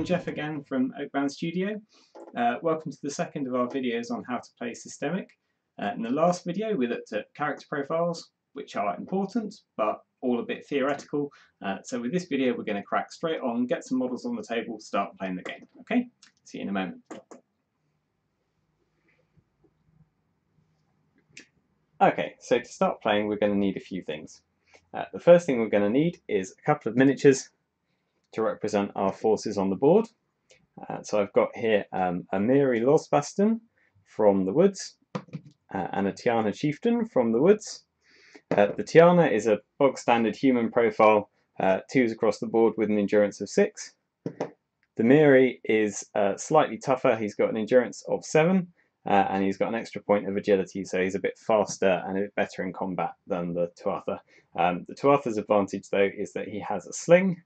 I'm Jeff again from Oakbound Studio. Welcome to the second of our videos on how to play Systemic. In the last video we looked at character profiles, which are important but all a bit theoretical. So with this video we're going to crack straight on, get some models on the table, start playing the game. Okay, see you in a moment. Okay, so to start playing we're going to need a few things. The first thing we're going to need is a couple of miniatures to represent our forces on the board. So I've got here a Miri Losbaston from the woods and a Tiana Chieftain from the woods. The Tiana is a bog standard human profile, 2s across the board with an endurance of 6. The Miri is slightly tougher, he's got an endurance of 7 and he's got an extra point of agility, so he's a bit faster and a bit better in combat than the Tuatha. The Tuatha's advantage though is that he has a sling,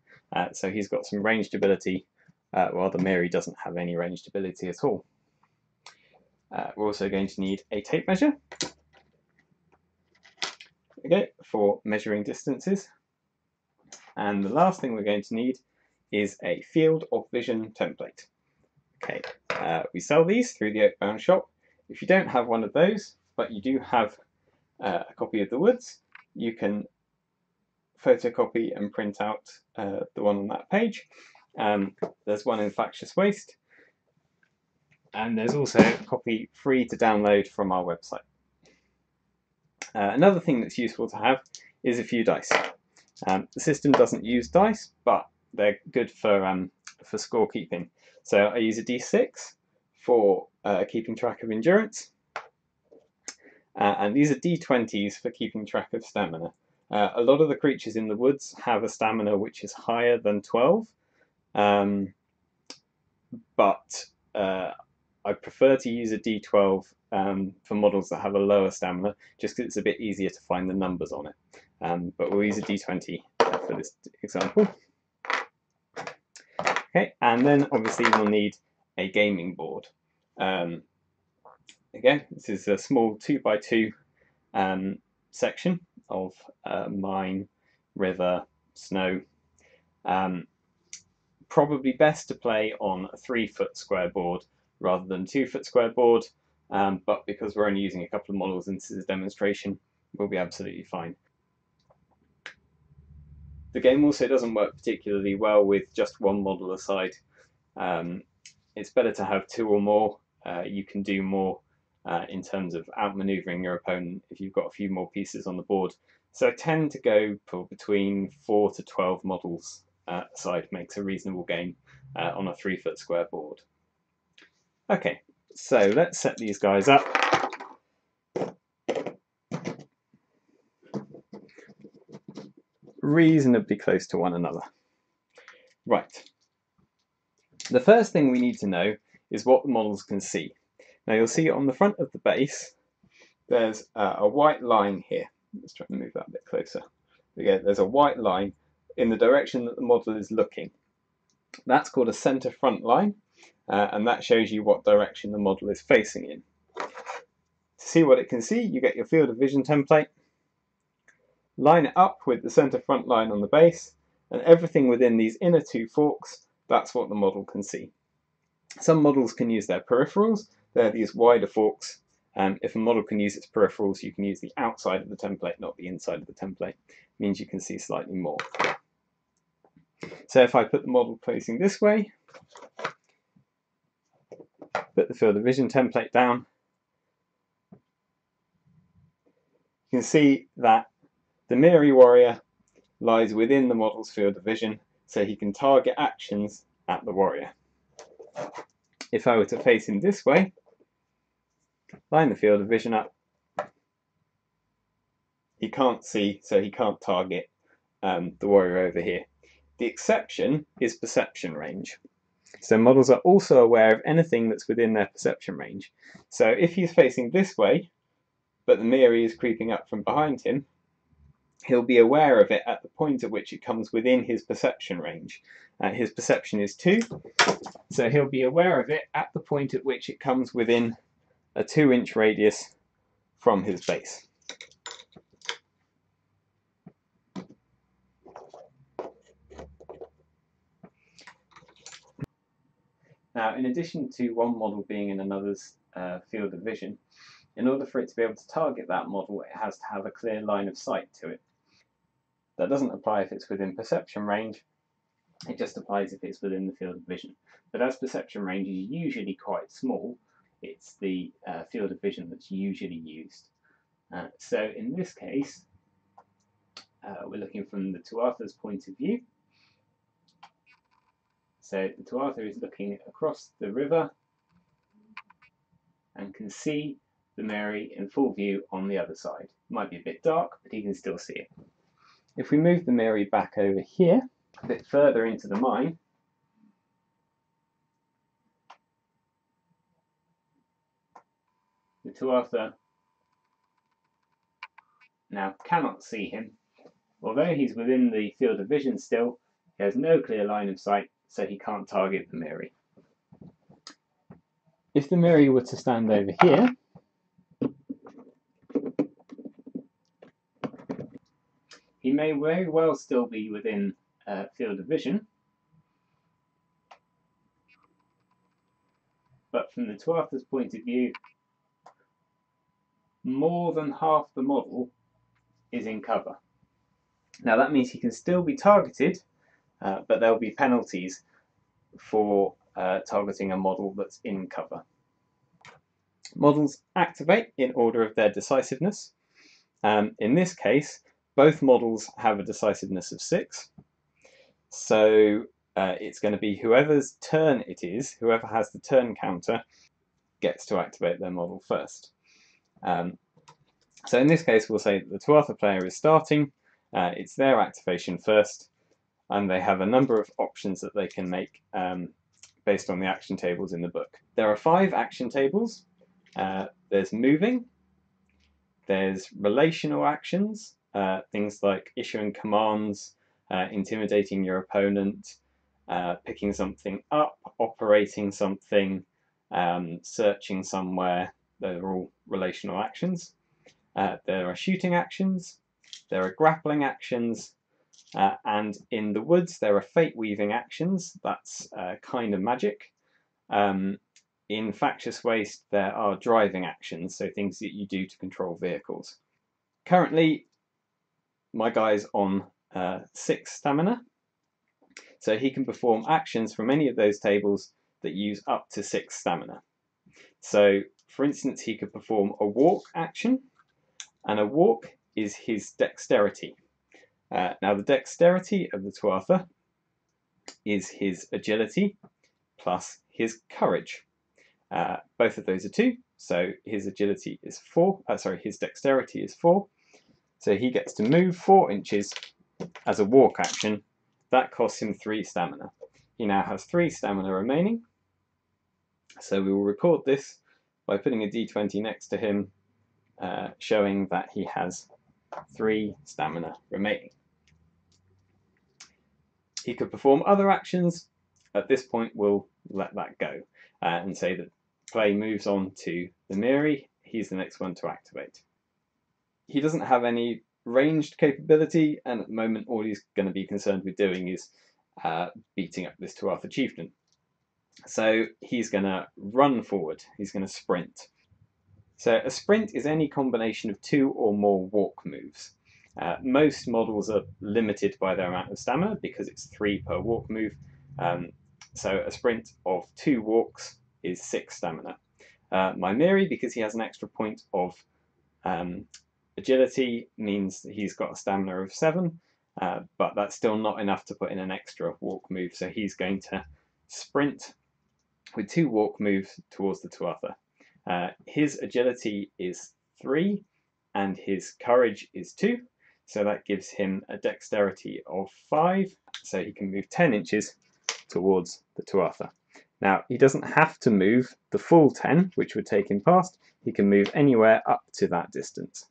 so he's got some ranged ability, while the Miri doesn't have any ranged ability at all. We're also going to need a tape measure, okay, for measuring distances. And the last thing we're going to need is a field of vision template. Okay, we sell these through the Oakbound shop. If you don't have one of those, but you do have a copy of the woods, you can photocopy and print out the one on that page. There's one in Factious Waste, and there's also a copy free to download from our website. Another thing that's useful to have is a few dice. The system doesn't use dice, but they're good for scorekeeping. So I use a D6 for keeping track of endurance, and these are D20s for keeping track of stamina. A lot of the creatures in the woods have a stamina which is higher than 12, but I prefer to use a D12 for models that have a lower stamina, just because it's a bit easier to find the numbers on it. But we'll use a D20 for this example. Okay, and then obviously we'll need a gaming board. Again, this is a small 2x2 section of mine, river, snow. Probably best to play on a 3-foot square board rather than 2-foot square board, but because we're only using a couple of models and this is a demonstration, we'll be absolutely fine. The game also doesn't work particularly well with just one model aside. It's better to have 2 or more. You can do more in terms of outmaneuvering your opponent if you've got a few more pieces on the board. So I tend to go for between 4 to 12 models aside, makes a reasonable game on a 3-foot square board. Okay, so let's set these guys up. Reasonably close to one another. Right. The first thing we need to know is what the models can see. Now you'll see on the front of the base there's a white line here. Let's try and move that a bit closer. Again, there's a white line in the direction that the model is looking. That's called a center front line, and that shows you what direction the model is facing in. To see what it can see, you get your field of vision template, line it up with the center front line on the base, and everything within these inner 2 forks, that's what the model can see. Some models can use their peripherals. They're these wider forks. If a model can use its peripherals, you can use the outside of the template, not the inside of the template. It means you can see slightly more. So if I put the model facing this way, put the field of vision template down, you can see that the Miri warrior lies within the model's field of vision, so he can target actions at the warrior. If I were to face him this way, line the field of vision up, he can't see, so he can't target the warrior over here. The exception is perception range. So models are also aware of anything that's within their perception range. So if he's facing this way, but the Miri is creeping up from behind him, he'll be aware of it at the point at which it comes within his perception range. His perception is 2, so he'll be aware of it at the point at which it comes within a 2-inch radius from his base. Now, in addition to one model being in another's field of vision, in order for it to be able to target that model, it has to have a clear line of sight to it. That doesn't apply if it's within perception range, it just applies if it's within the field of vision. But as perception range is usually quite small, it's the field of vision that's usually used. So in this case, we're looking from the Tuatha's point of view. So the Tuatha is looking across the river and can see the Mary in full view on the other side. It might be a bit dark, but he can still see it. If we move the Mary back over here, a bit further into the mine, the Tuatha now cannot see him. Although he's within the field of vision still, he has no clear line of sight, so he can't target the Mary. If the Mary were to stand over here, he may very well still be within field of vision, but from the Tuatha's point of view, more than half the model is in cover. Now that means he can still be targeted, but there will be penalties for targeting a model that's in cover. Models activate in order of their decisiveness. In this case, both models have a decisiveness of 6. So it's going to be whoever's turn it is, whoever has the turn counter, gets to activate their model first. So in this case, we'll say that the Tuatha player is starting. It's their activation first, and they have a number of options that they can make based on the action tables in the book. There are 5 action tables. There's moving, there's relational actions, things like issuing commands, intimidating your opponent, picking something up, operating something, searching somewhere. Those are all relational actions. There are shooting actions, there are grappling actions, and in the woods there are fate weaving actions. That's kind of magic. In Factious Waste there are driving actions, so things that you do to control vehicles. Currently my guy's on 6 stamina, so he can perform actions from any of those tables that use up to 6 stamina. So for instance, he could perform a walk action, and a walk is his dexterity. Now the dexterity of the Tuatha is his agility plus his courage. Both of those are 2, so his agility is 4. His dexterity is 4. So he gets to move 4 inches as a walk action. That costs him 3 stamina. He now has 3 stamina remaining. So we will record this by putting a d20 next to him, showing that he has 3 stamina remaining. He could perform other actions. At this point, we'll let that go and say that play moves on to the Mary. He's the next one to activate. He doesn't have any ranged capability, and at the moment all he's going to be concerned with doing is beating up this Tuatha chieftain. So he's going to run forward, he's going to sprint. So a sprint is any combination of 2 or more walk moves. Most models are limited by their amount of stamina because it's 3 per walk move. So a sprint of 2 walks is 6 stamina. My Mary, because he has an extra point of agility, means that he's got a stamina of 7, but that's still not enough to put in an extra walk move. So he's going to sprint with 2 walk moves towards the Tuatha. His agility is 3 and his courage is 2, so that gives him a dexterity of 5, so he can move 10 inches towards the Tuatha. Now he doesn't have to move the full 10, which would take him past. He can move anywhere up to that distance.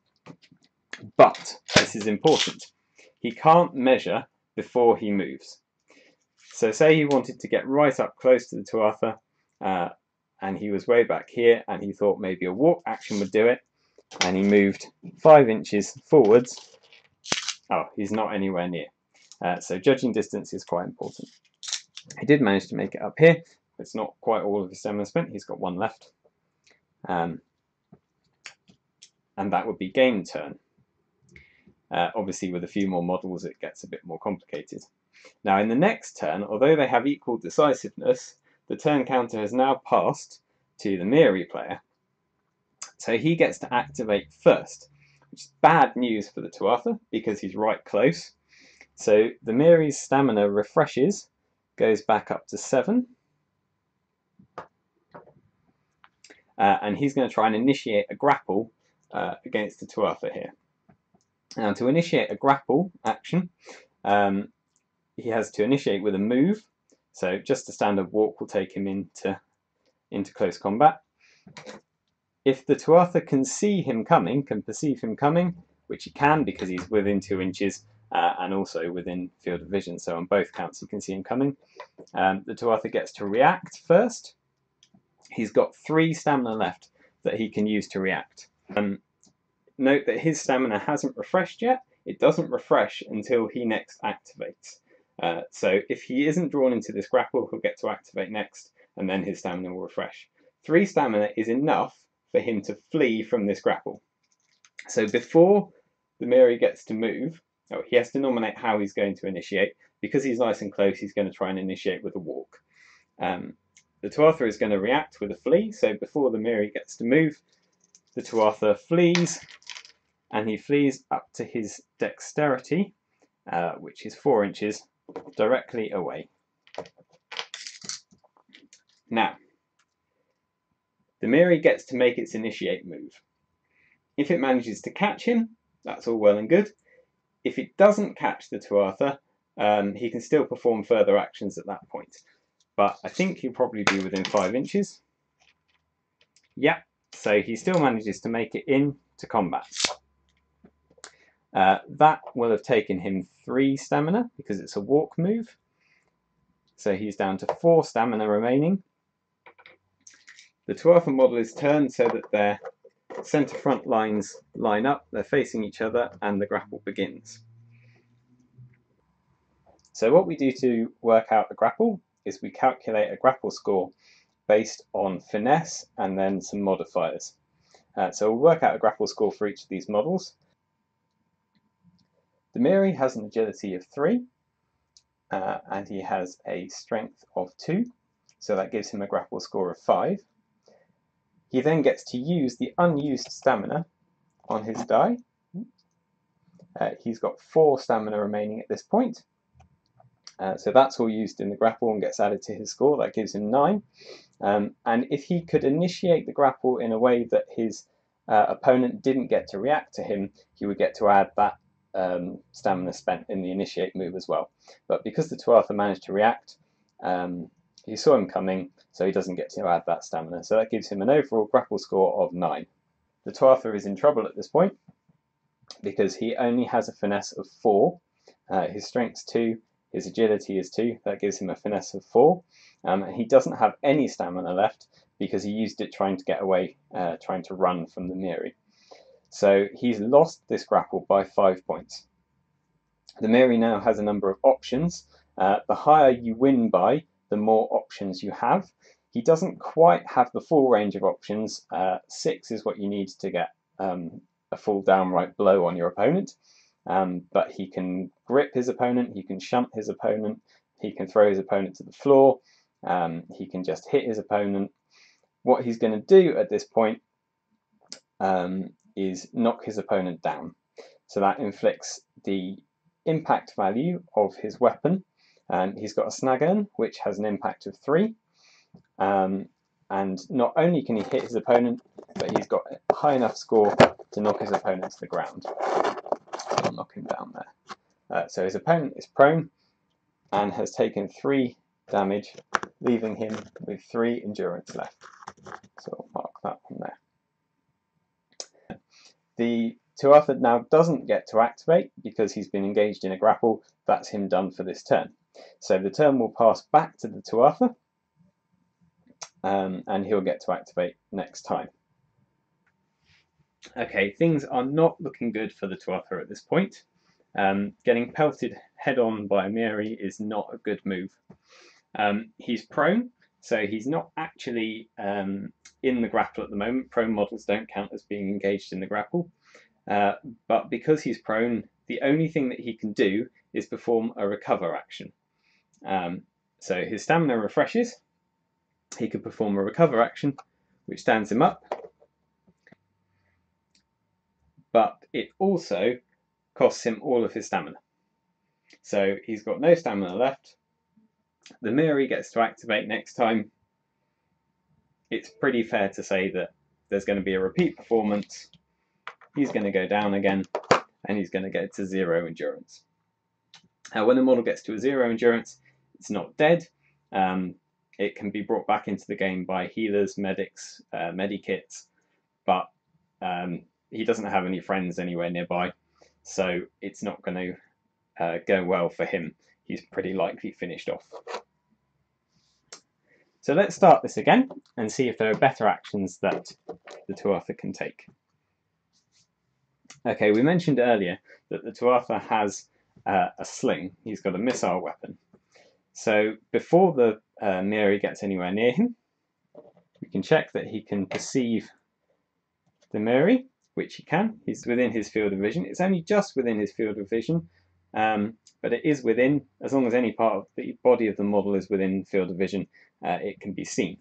But this is important, he can't measure before he moves. So say he wanted to get right up close to the Tuatha, and he was way back here and he thought maybe a walk action would do it, and he moved 5 inches forwards. Oh, he's not anywhere near. So judging distance is quite important. He did manage to make it up here, It's not quite all of his stamina spent. He's got one left. And that would be game turn. Obviously, with a few more models, it gets a bit more complicated. Now, in the next turn, although they have equal decisiveness, the turn counter has now passed to the Miri player. So he gets to activate first, which is bad news for the Tuatha because he's right close. So the Miri's stamina refreshes, goes back up to 7. And he's going to try and initiate a grapple against the Tuatha here. Now, to initiate a grapple action, he has to initiate with a move. So just a standard walk will take him into close combat. If the Tuatha can see him coming, can perceive him coming, which he can because he's within 2 inches and also within field of vision, so on both counts he can see him coming, the Tuatha gets to react first. He's got 3 stamina left that he can use to react. Note that his stamina hasn't refreshed yet. It doesn't refresh until he next activates. So if he isn't drawn into this grapple, he'll get to activate next, and then his stamina will refresh. 3 stamina is enough for him to flee from this grapple. So before the Miri gets to move, he has to nominate how he's going to initiate. Because he's nice and close, he's going to try and initiate with a walk. The Tuatha is going to react with a flee, so before the Miri gets to move, the Tuatha flees, and he flees up to his dexterity, which is 4 inches, directly away. Now, the Miri gets to make its initiate move. If it manages to catch him, that's all well and good. If it doesn't catch the Tuatha, he can still perform further actions at that point. But I think he'll probably be within 5 inches. Yep, so he still manages to make it into combat. That will have taken him 3 stamina because it's a walk move. So he's down to 4 stamina remaining. The Tuatha model is turned so that their centre front lines line up, they're facing each other, and the grapple begins. So what we do to work out the grapple is we calculate a grapple score based on finesse and then some modifiers. So we'll work out a grapple score for each of these models. The Miri has an agility of 3, and he has a strength of 2, so that gives him a grapple score of 5. He then gets to use the unused stamina on his die. He's got 4 stamina remaining at this point. So that's all used in the grapple and gets added to his score. That gives him 9. And if he could initiate the grapple in a way that his opponent didn't get to react to him, he would get to add that stamina spent in the initiate move as well. But because the Tuatha managed to react, he saw him coming, so he doesn't get to add that stamina. So that gives him an overall grapple score of 9. The Tuatha is in trouble at this point because he only has a finesse of 4. His strength's 2. His agility is 2, that gives him a finesse of 4. He doesn't have any stamina left because he used it trying to get away, trying to run from the Miri. So he's lost this grapple by 5 points. The Miri now has a number of options. The higher you win by, the more options you have. He doesn't quite have the full range of options. 6 is what you need to get a full downright blow on your opponent. But he can grip his opponent, he can shunt his opponent, he can throw his opponent to the floor, he can just hit his opponent. What he's going to do at this point is knock his opponent down. So that inflicts the impact value of his weapon. He's got a Snag'em, which has an impact of 3. And not only can he hit his opponent, but he's got a high enough score to knock his opponent to the ground. I'll knock him down there. So his opponent is prone and has taken 3 damage, leaving him with 3 endurance left. So I'll mark that one there. The Tuatha now doesn't get to activate because he's been engaged in a grapple. That's him done for this turn. So the turn will pass back to the Tuatha, and he'll get to activate next time. Okay, things are not looking good for the Tuatha at this point. Getting pelted head-on by a Miri is not a good move. He's prone, So he's not actually in the grapple at the moment. Prone models don't count as being engaged in the grapple. But because he's prone, the only thing that he can do is perform a recover action. So his stamina refreshes. He can perform a recover action, which stands him up. But it also costs him all of his stamina. So he's got no stamina left. The mirror he gets to activate next time, it's pretty fair to say that there's going to be a repeat performance. He's going to go down again, and he's going to get to 0 endurance. Now, when the model gets to a 0 endurance, it's not dead. It can be brought back into the game by healers, medics, medikits, but he doesn't have any friends anywhere nearby, so it's not going to go well for him. He's pretty likely finished off. So let's start this again and see if there are better actions that the Tuatha can take. Okay, we mentioned earlier that the Tuatha has a sling. He's got a missile weapon. So before the Miri gets anywhere near him, we can check that he can perceive the Miri, which he can. He's within his field of vision. It's only just within his field of vision, but it is within, as long as any part of the body of the model is within field of vision, it can be seen.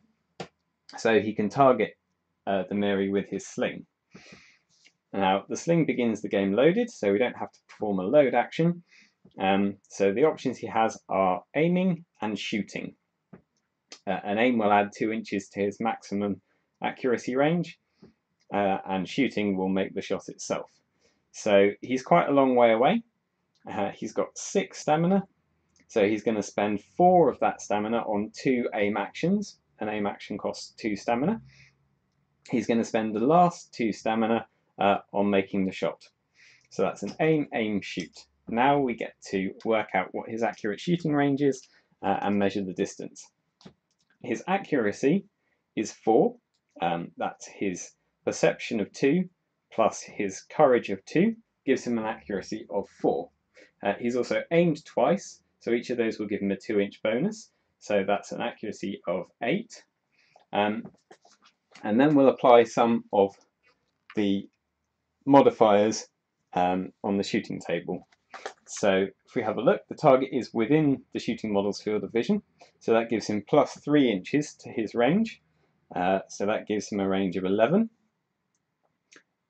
So he can target the Miri with his sling. Now, the sling begins the game loaded, so we don't have to perform a load action. So the options he has are aiming and shooting. An aim will add 2 inches to his maximum accuracy range, and shooting will make the shot itself. So he's quite a long way away. He's got 6 stamina, so he's going to spend 4 of that stamina on 2 aim actions. An aim action costs 2 stamina. He's going to spend the last 2 stamina on making the shot. So that's an aim, aim, shoot. Now we get to work out what his accurate shooting range is and measure the distance. His accuracy is 4. That's his perception of 2 plus his courage of 2 gives him an accuracy of 4. He's also aimed twice, so each of those will give him a 2-inch bonus. So that's an accuracy of 8. And then we'll apply some of the modifiers on the shooting table. So if we have a look, the target is within the shooting model's field of vision, so that gives him plus 3 inches to his range, so that gives him a range of 11.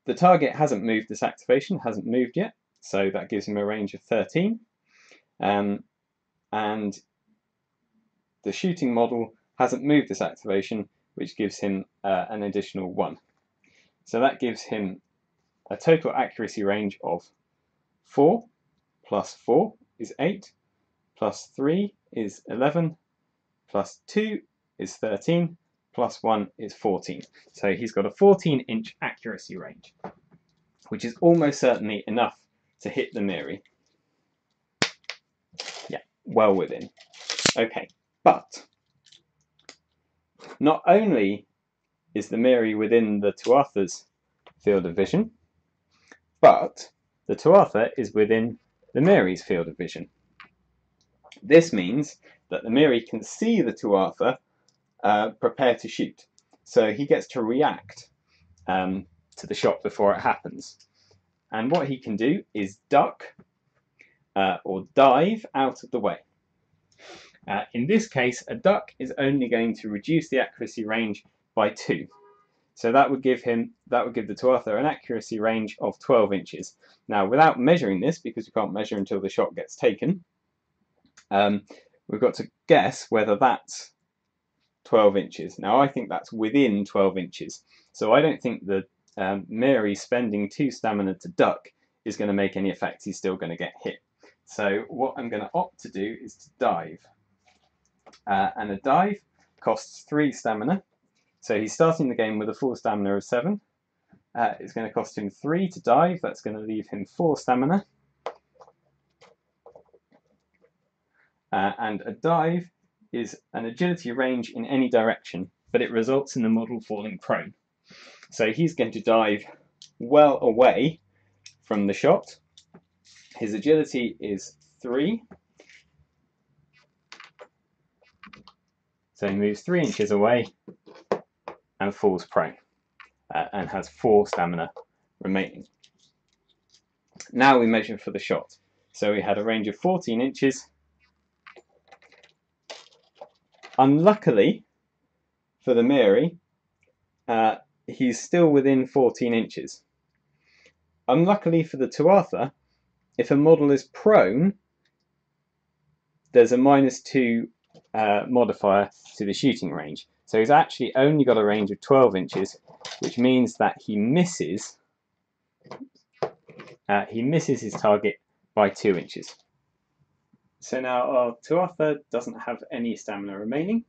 The target hasn't moved this activation, hasn't moved yet, so that gives him a range of 13. And the shooting model hasn't moved this activation, which gives him an additional 1. So that gives him a total accuracy range of 4. Plus 4 is 8, plus 3 is 11, plus 2 is 13, plus 1 is 14. So he's got a 14-inch accuracy range, which is almost certainly enough to hit the Miri. Yeah, well within. Okay, but not only is the Miri within the Tuatha's field of vision, but the Tuatha is within the Miri's field of vision. This means that the Miri can see the Tuatha prepare to shoot. So he gets to react to the shot before it happens. And what he can do is duck or dive out of the way. In this case, a duck is only going to reduce the accuracy range by 2. So that would give the Tuatha an accuracy range of 12 inches. Now, without measuring this, because you can't measure until the shot gets taken, we've got to guess whether that's 12 inches. Now, I think that's within 12 inches. So I don't think the Miri spending 2 stamina to duck is going to make any effect. He's still going to get hit. So what I'm going to opt to do is to dive. And a dive costs 3 stamina. So he's starting the game with a full stamina of 7. It's going to cost him 3 to dive. That's going to leave him 4 stamina. And a dive is an agility range in any direction, but it results in the model falling prone. So he's going to dive well away from the shot. His agility is 3. So he moves 3 inches away and falls prone and has 4 stamina remaining. Now we measure for the shot. So we had a range of 14 inches. Unluckily for the Mary, he's still within 14 inches. Unluckily for the Tuatha, if a model is prone, there's a -2 modifier to the shooting range. So he's actually only got a range of 12 inches, which means that he misses his target by 2 inches. So now our Tuatha doesn't have any stamina remaining.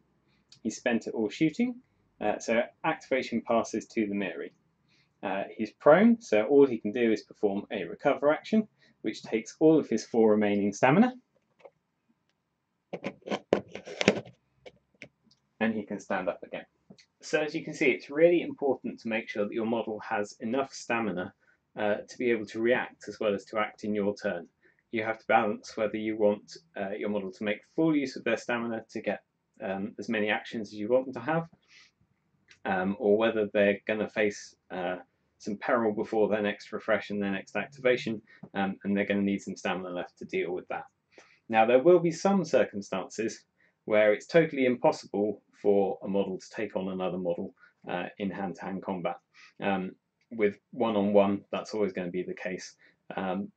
He spent it all shooting, so activation passes to the Mary. He's prone, so all he can do is perform a recover action, which takes all of his 4 remaining stamina. And he can stand up again. So as you can see, it's really important to make sure that your model has enough stamina to be able to react as well as to act in your turn. You have to balance whether you want your model to make full use of their stamina to get as many actions as you want them to have, or whether they're going to face some peril before their next refresh and their next activation, and they're going to need some stamina left to deal with that. Now, there will be some circumstances where it's totally impossible for a model to take on another model in hand-to-hand combat. With one-on-one, that's always going to be the case,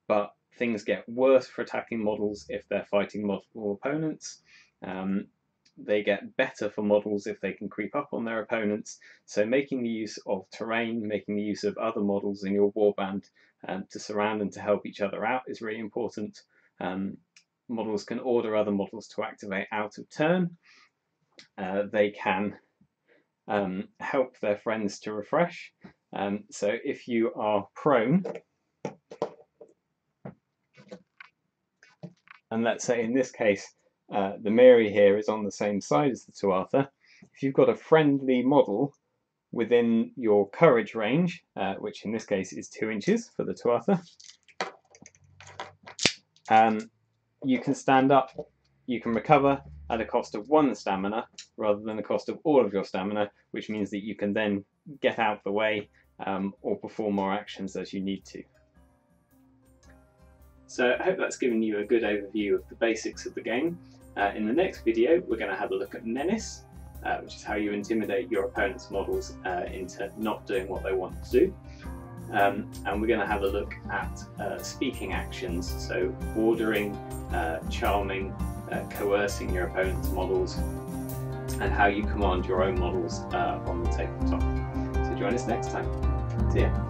but things get worse for attacking models if they're fighting multiple opponents. They get better for models if they can creep up on their opponents. So making the use of terrain, making the use of other models in your warband to surround and to help each other out is really important. Models can order other models to activate out of turn. They can help their friends to refresh. So if you are prone, and let's say in this case the Mary here is on the same side as the Tuatha, if you've got a friendly model within your courage range, which in this case is 2 inches for the Tuatha, you can stand up, you can recover at a cost of 1 stamina rather than the cost of all of your stamina, which means that you can then get out of the way or perform more actions as you need to. So I hope that's given you a good overview of the basics of the game. In the next video, we're going to have a look at Menace, which is how you intimidate your opponent's models into not doing what they want to do. And we're going to have a look at speaking actions, so ordering, charming, coercing your opponent's models, and how you command your own models on the tabletop. So join us next time. See ya.